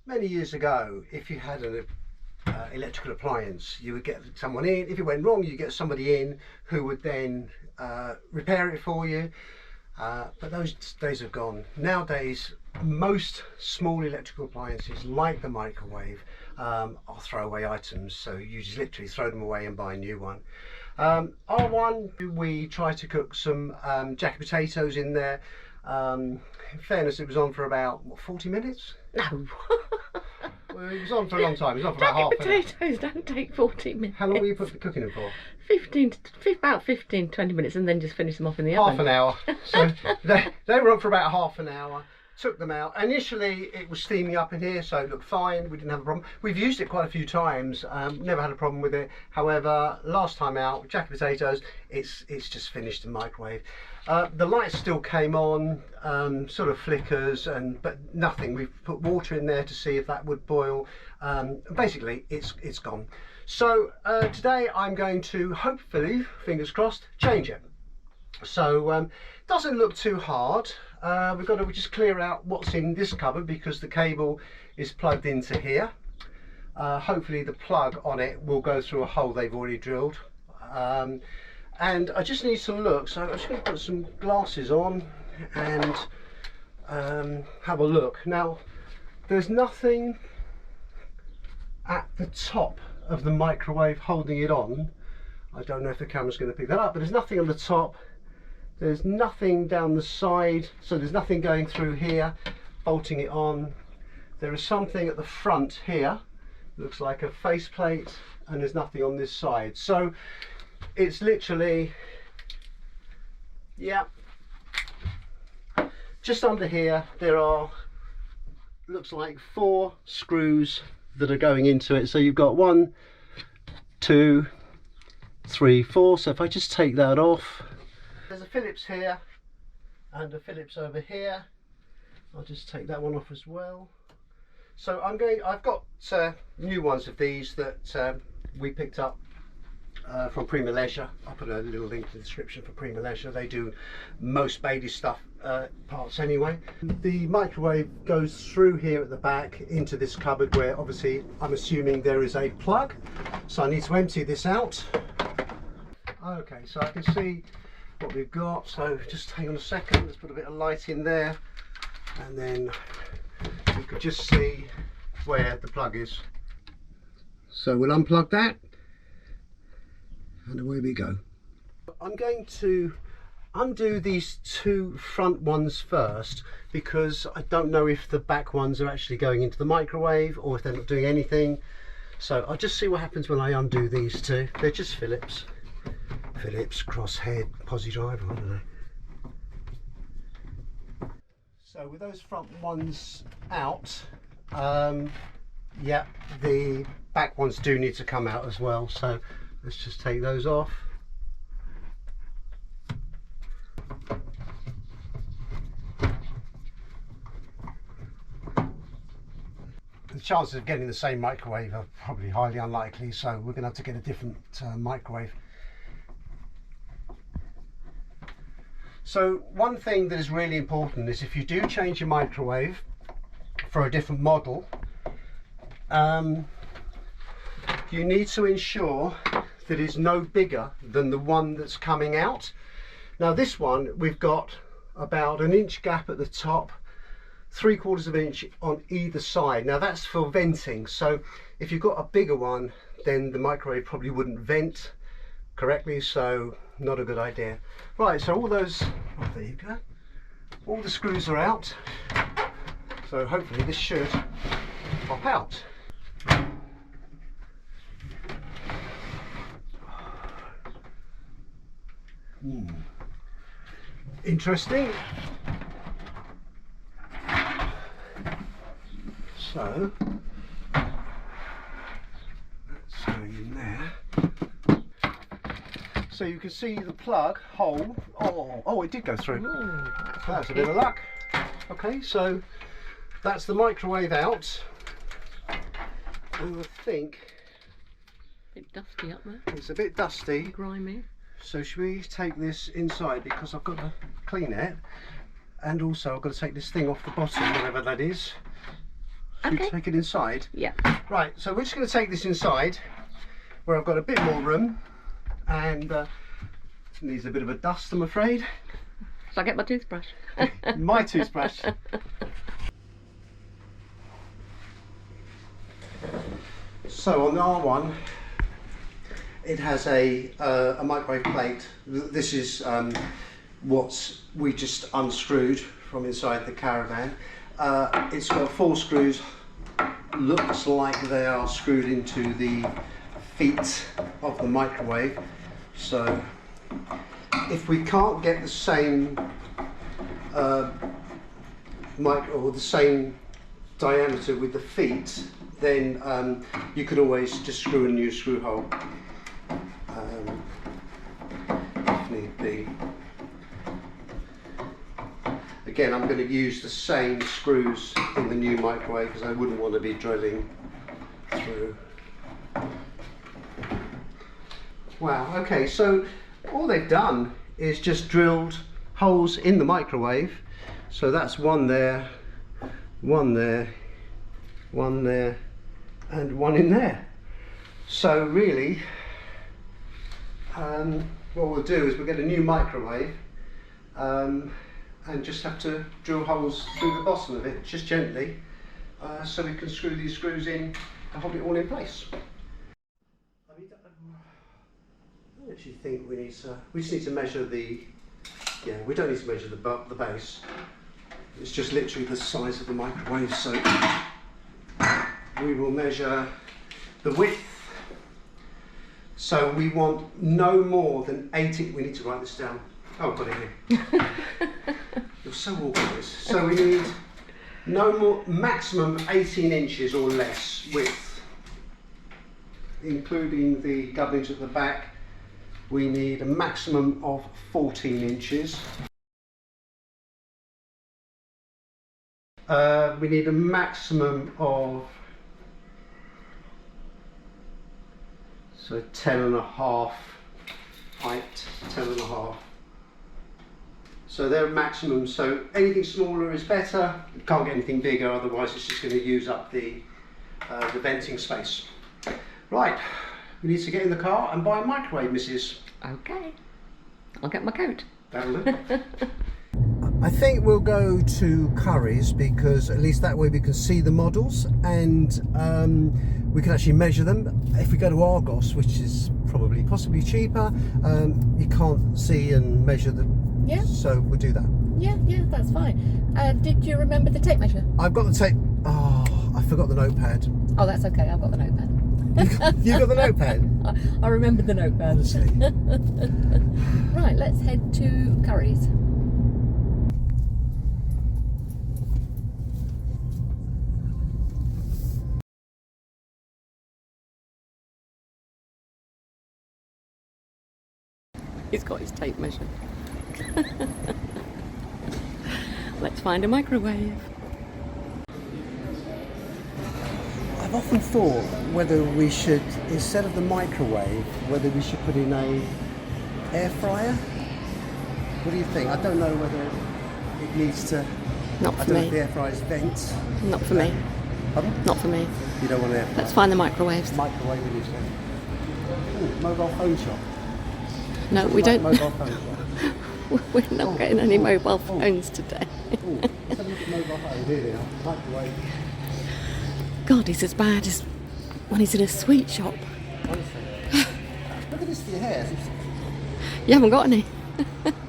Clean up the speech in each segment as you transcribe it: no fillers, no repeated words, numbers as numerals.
Many years ago, if you had an electrical appliance, you would get someone in. If it went wrong, you get somebody in who would then repair it for you. But those days have gone. Nowadays, most small electrical appliances, like the microwave, are throwaway items. So you just literally throw them away and buy a new one. Our one, we tried to cook some jacket potatoes in there. In fairness, it was on for about, what, 40 minutes? No. Well, it was on for a long time. It was on for about half an hour. Potatoes don't take 40 minutes. How long were you cooking them for? About 15 to 20 minutes, and then just finish them off in the Half oven. an hour. So they were on for about half an hour. Took them out. Initially, it was steaming up in here, so it looked fine. We didn't have a problem. We've used it quite a few times. Never had a problem with it. However, last time out, jacket potatoes, it's just finished the microwave. The lights still came on, sort of flickers, but nothing. We've put water in there to see if that would boil. Basically, it's gone. So today I'm going to, hopefully, fingers crossed, change it. So doesn't look too hard. We've got to just clear out what's in this cupboard because the cable is plugged into here. Hopefully the plug on it will go through a hole they've already drilled. And I just need to look, so I'm just going to put some glasses on and have a look. Now, there's nothing at the top of the microwave holding it on. I don't know if the camera's going to pick that up, but there's nothing on the top. There's nothing down the side, so there's nothing going through here, bolting it on. There is something at the front here, looks like a faceplate, and there's nothing on this side. So it's literally, yeah, just under here there are, looks like 4 screws that are going into it. So you've got 1, 2, 3, 4. So if I just take that off, there's a Phillips here and a Phillips over here. I'll just take that one off as well. So I've got new ones of these that we picked up from Prima Leisure. I'll put a little link in the description for Prima Leisure. They do most Bailey stuff parts anyway. The microwave goes through here at the back into this cupboard where obviously I'm assuming there is a plug. So I need to empty this out. Okay, so I can see what we've got. So just hang on a second, let's put a bit of light in there and then you could just see where the plug is. So we'll unplug that and away we go. I'm going to undo these 2 front ones first because I don't know if the back ones are actually going into the microwave or if they're not doing anything. So I'll just see what happens when I undo these 2. They're just Phillips crosshead posi driver, I don't know. So with those front ones out, yeah, the back ones do need to come out as well. So let's just take those off. The chances of getting the same microwave are probably highly unlikely, so we're going to have to get a different microwave. So one thing that is really important is if you do change your microwave for a different model, you need to ensure that it's no bigger than the one that's coming out. Now this one, we've got about 1 inch gap at the top, 3/4 of an inch on either side. Now that's for venting, so if you've got a bigger one, then the microwave probably wouldn't vent correctly, so not a good idea. Right, so all those, oh, there you go, all the screws are out, so hopefully this should pop out. Interesting. So that's going in there. So you can see the plug hole. Oh, it did go through. Ooh, that's a bit of luck. Okay, so that's the microwave out. And I think a bit dusty up there. it's a bit dusty. Grimy. So should we take this inside, because I've got to clean it, and also I've got to take this thing off the bottom, whatever that is. Should we take it inside? Yeah. Right, so we're just going to take this inside, where I've got a bit more room, and needs a bit of a dust, I'm afraid. Shall I get my toothbrush? My toothbrush. So on the R1, it has a microwave plate. This is what we just unscrewed from inside the Caravan. It's got 4 screws. Looks like they are screwed into the feet of the microwave. So if we can't get the same or the same diameter with the feet, then you could always just screw a new screw hole if need be. Again, I'm going to use the same screws in the new microwave because I wouldn't want to be drilling through. Wow, okay, so all they've done is just drilled holes in the microwave. So that's one there, one there, one there, and one in there. So really, what we'll do is we'll get a new microwave and just have to drill holes through the bottom of it, just gently, so we can screw these screws in to hold it all in place. I actually think we just need to measure the, we don't need to measure the base. It's just literally the size of the microwave, so we will measure the width. So we want no more than 80, we need to write this down. Oh, I've got it here. You're so organised. So we need no more, maximum 18 inches or less width, including the gubbins at the back. We need a maximum of 14 inches. We need a maximum of 10.5 height, 10.5. So they're maximum, so anything smaller is better. You can't get anything bigger, otherwise it's just going to use up the venting space. Right, we need to get in the car and buy a microwave, Mrs. Okay. I'll get my coat. That'll do. I think we'll go to Curry's because at least that way we can see the models and we can actually measure them. If we go to Argos, which is probably possibly cheaper, you can't see and measure them. Yeah. So we'll do that. Yeah, that's fine. Did you remember the tape measure? I've got the tape. Oh, I forgot the notepad. Oh, that's okay. I've got the notepad. You got the notepad? I remembered the notepad. Honestly. Right, let's head to Curry's. He's got his tape measure. Let's find a microwave. I've often thought whether we should, instead of the microwave, whether we should put in a air fryer. What do you think? I don't know whether it needs to. Not for I don't know me. if the air fryer's vents. Not for me. Pardon? Not for me. You don't want an air fryer. Let's find the microwaves. Microwave it is then. Ooh, mobile phone shop. No, we don't. Mobile phone shop. We're not getting any mobile phones today. Ooh, let's have a look at mobile phone. Here they are. Microwave. God, he's as bad as when he's in a sweet shop. Honestly. Look at this for your hair. You haven't got any.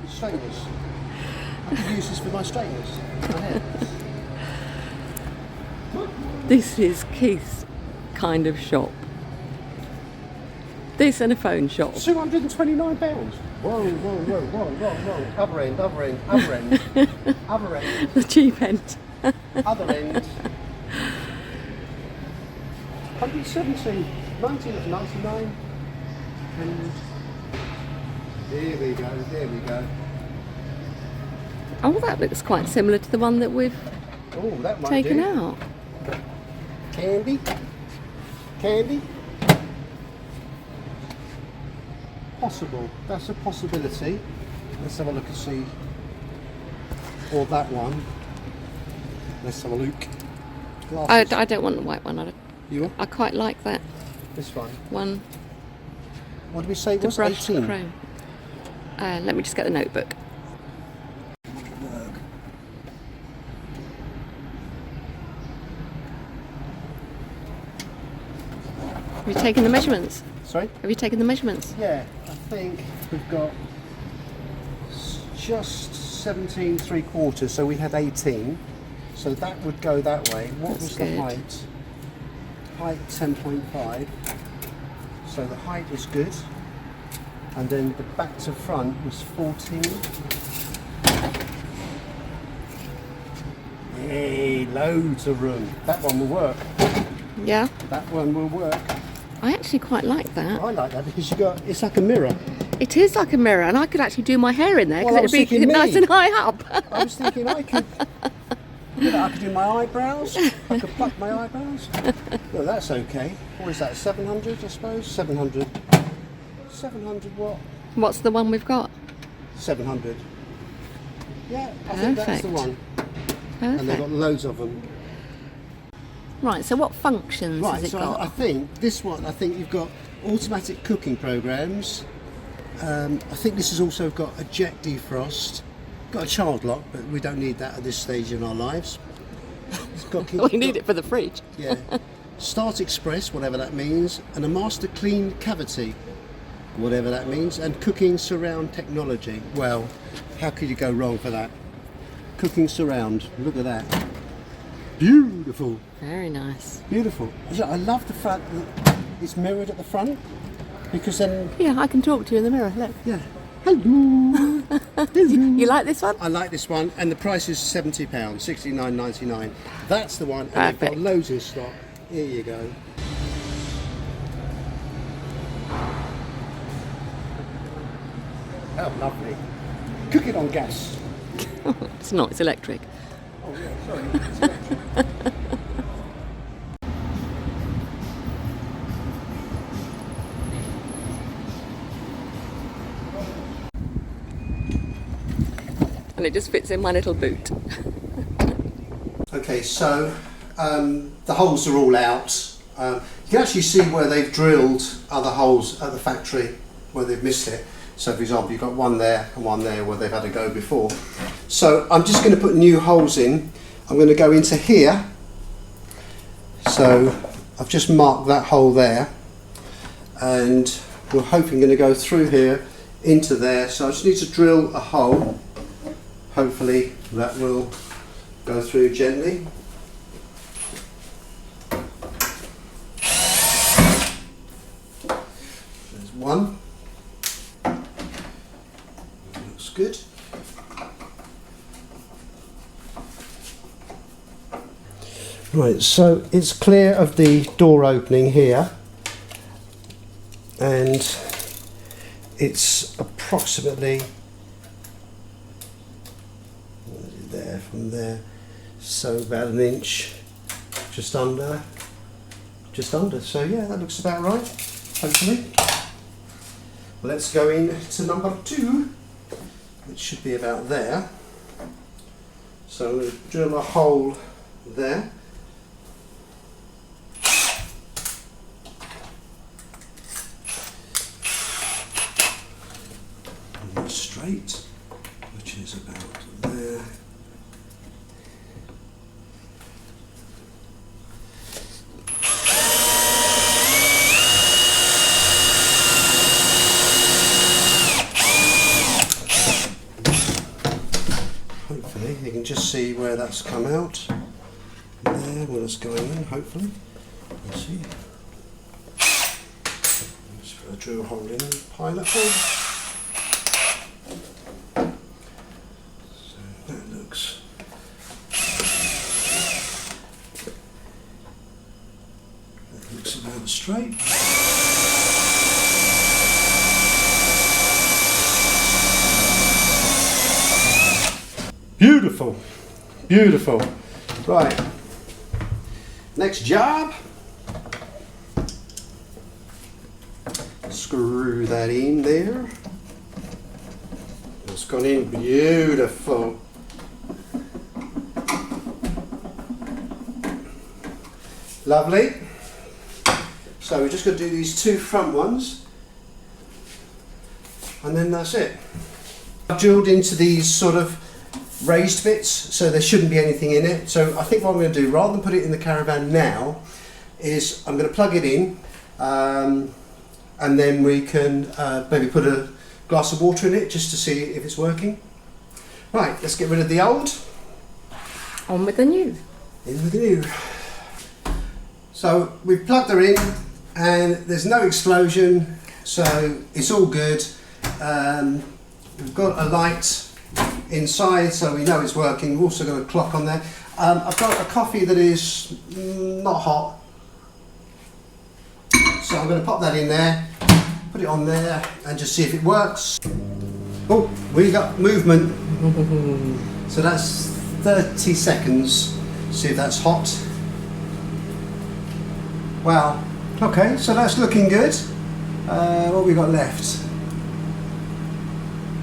Straighteners. I can use this for my straighteners. My hair. This is Keith's kind of shop. This and a phone shop. £229. Whoa, whoa, whoa, whoa, whoa, whoa. Other end, other end, other end. Other end. The cheap end. Other end. 117, 1999. And there we go, there we go. Oh, that looks quite similar to the one that we've Oh, that might taken do. out. Candy. Candy. possible. That's a possibility. Let's have a look and see. Or that one. Let's have a look. I don't want the white one. You want? I quite like that This one. one. What did we say it The was? brushed 18. chrome. Let me just get the notebook. Have you taken the measurements? Sorry? Have you taken the measurements? Yeah, I think we've got just 17 3/4, so we had 18. So that would go that way. What That's was good. the height? Height 10.5. So the height was good. And then the back to front was 14. Hey, loads of room. That one will work. Yeah. That one will work. I actually quite like that. I like that because it's like a mirror. It is like a mirror, and I could actually do my hair in there Well, I because was it'd be thinking nice me. and high up. I was thinking I could do my eyebrows. I could pluck my eyebrows. Well, that's okay. What is that? 700, I suppose. 700. 700 what? What's the one we've got? 700. Yeah, I think that's the Perfect. one. And they've Perfect. got loads of them. Right, so what functions Right, has it so got? I think this one. I think you've got automatic cooking programs. I think this has also got a jet defrost. Got a child lock, but we don't need that at this stage in our lives. It's got, We need it for the fridge. Yeah. Start Express, whatever that means, and a master clean cavity, whatever that means, and cooking surround technology. Well, how could you go wrong for that? Cooking surround, look at that. Beautiful, Very nice. beautiful. I love the fact that it's mirrored at the front, because then, Yeah, I can talk to you in the mirror. Look. yeah, hello. You like this one? I like this one, and the price is £70, $69.99. That's the one, and they've got Perfect. loads in stock. Here you go. Oh, lovely. Cook it on gas. It's not, it's electric. Oh, yeah, sorry. It's electric. And it just fits in my little boot. Okay, so the holes are all out. You can actually see where they've drilled other holes at the factory where they've missed it. So for example, you've got one there and one there where they've had to go before. So I'm just going to put new holes in. I'm going to go into here. So I've just marked that hole there, and we're hoping going to go through here into there. So I just need to drill a hole. Hopefully that will go through gently. There's one. Looks good. Right, so it's clear of the door opening here, and it's approximately there from there, so about an inch, just under. So yeah, that looks about right, hopefully. Let's go in to number 2, which should be about there. So I'm going to drill a hole there. And that's straight, which is about there. Hopefully you can just see where that's come out. There, where it's going in, hopefully. Let's see. Just put a drill hole in and pile it on. So that looks about straight. Beautiful, beautiful. Right, next job. screw that in there. It's gone in beautiful. Lovely. So we're just going to do these two front ones, and then that's it. I've drilled into these sort of raised bits, so there shouldn't be anything in it. So I think what I'm going to do, rather than put it in the caravan now, is I'm going to plug it in, and then we can maybe put a glass of water in it just to see if it's working. Right, let's get rid of the old. On with the new. In with the new. So we've plugged her in and there's no explosion, so it's all good. We've got a light inside, so we know it's working. We've also got a clock on there. I've got a coffee that is not hot, so I'm going to pop that in there, put it on there and just see if it works. Oh, we got movement. So that's 30 seconds. See if that's hot. Wow. Okay, so that's looking good. What have we got left?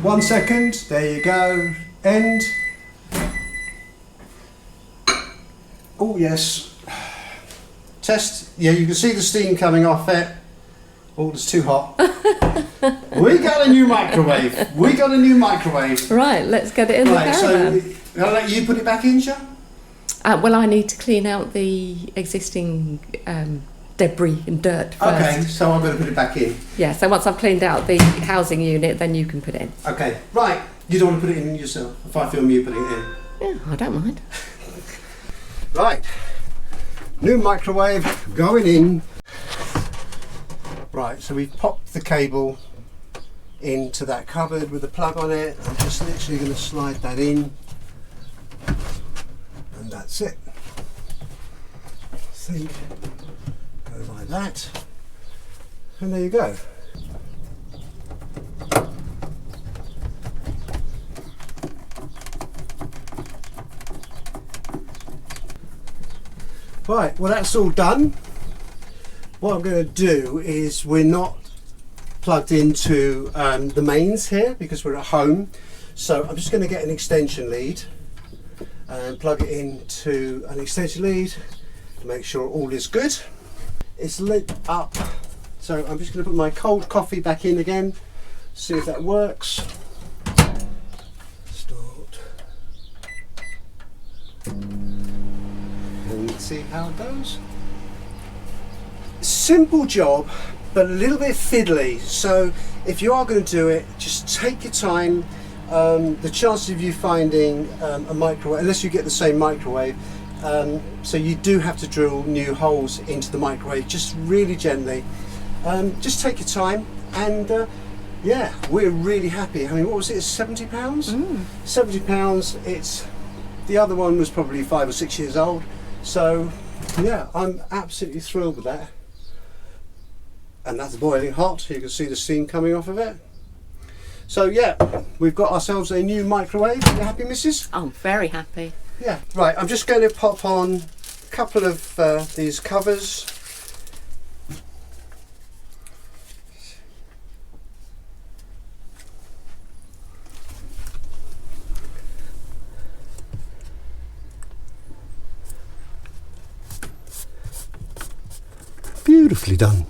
1 second. There you go. End. Oh yes. Test. Yeah, you can see the steam coming off it. Oh, it's too hot. We got a new microwave. We got a new microwave. Right, let's get it in the caravan. So I'll let you put it back in, Sha? Well, I need to clean out the existing debris and dirt first. Okay, so I'm going to put it back in. Yeah, so once I've cleaned out the housing unit, then you can put it in. Okay, right. You don't want to put it in yourself? If I film you putting it in? Yeah, I don't mind. Right. New microwave going in. Right, so we've popped the cable into that cupboard with the plug on it. I'm just literally going to slide that in. And that's it. I think. Go like that. And there you go. Right, well that's all done. What I'm going to do is, we're not plugged into the mains here because we're at home, so I'm just going to get an extension lead and plug it into an extension lead to make sure all is good. It's lit up, so I'm just going to put my cold coffee back in again, see if that works. Start and see how it goes. Simple job, but a little bit fiddly, so if you are going to do it, just take your time. The chances of you finding a microwave, unless you get the same microwave, so you do have to drill new holes into the microwave, just really gently. Just take your time, and yeah, we're really happy. I mean, what was it, £70? £70. It's, the other one was probably 5 or 6 years old, so yeah, I'm absolutely thrilled with that. And that's boiling hot, you can see the steam coming off of it. So yeah, we've got ourselves a new microwave. You happy, missus? I'm very happy. Yeah, right, I'm just going to pop on a couple of these covers. Beautifully done.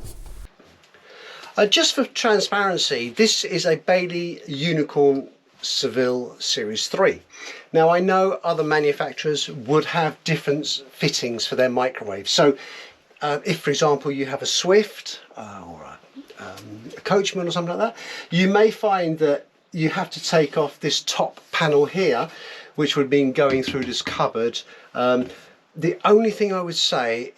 Just for transparency, this is a Bailey Unicorn Seville Series 3. Now I know other manufacturers would have different fittings for their microwave. So if, for example, you have a Swift or a Coachman or something like that, you may find that you have to take off this top panel here, which would mean going through this cupboard. The only thing I would say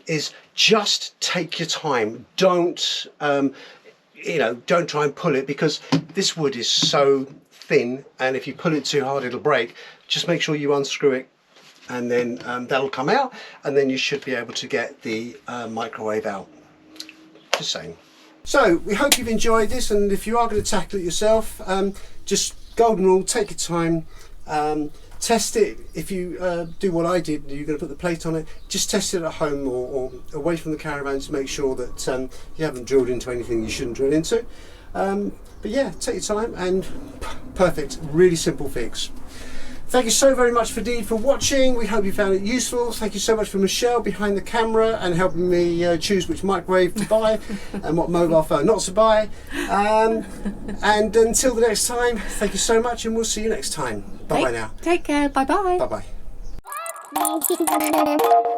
is just take your time. Don't don't try and pull it, because this wood is so thin, and if you pull it too hard it'll break. Just make sure you unscrew it, and then that'll come out, and then you should be able to get the microwave out. Just saying. So we hope you've enjoyed this, and if you are going to tackle it yourself, just golden rule, take your time. Test it. If you do what I did, you're going to put the plate on it. Just test it at home or away from the caravan to make sure that you haven't drilled into anything you shouldn't drill into. But yeah, take your time and perfect. Really simple fix. Thank you so very much indeed for watching. We hope you found it useful. Thank you so much for Michelle behind the camera and helping me choose which microwave to buy and what mobile phone not to buy. And until the next time, thank you so much and we'll see you next time. Bye bye now. Take care. Bye bye. Bye bye.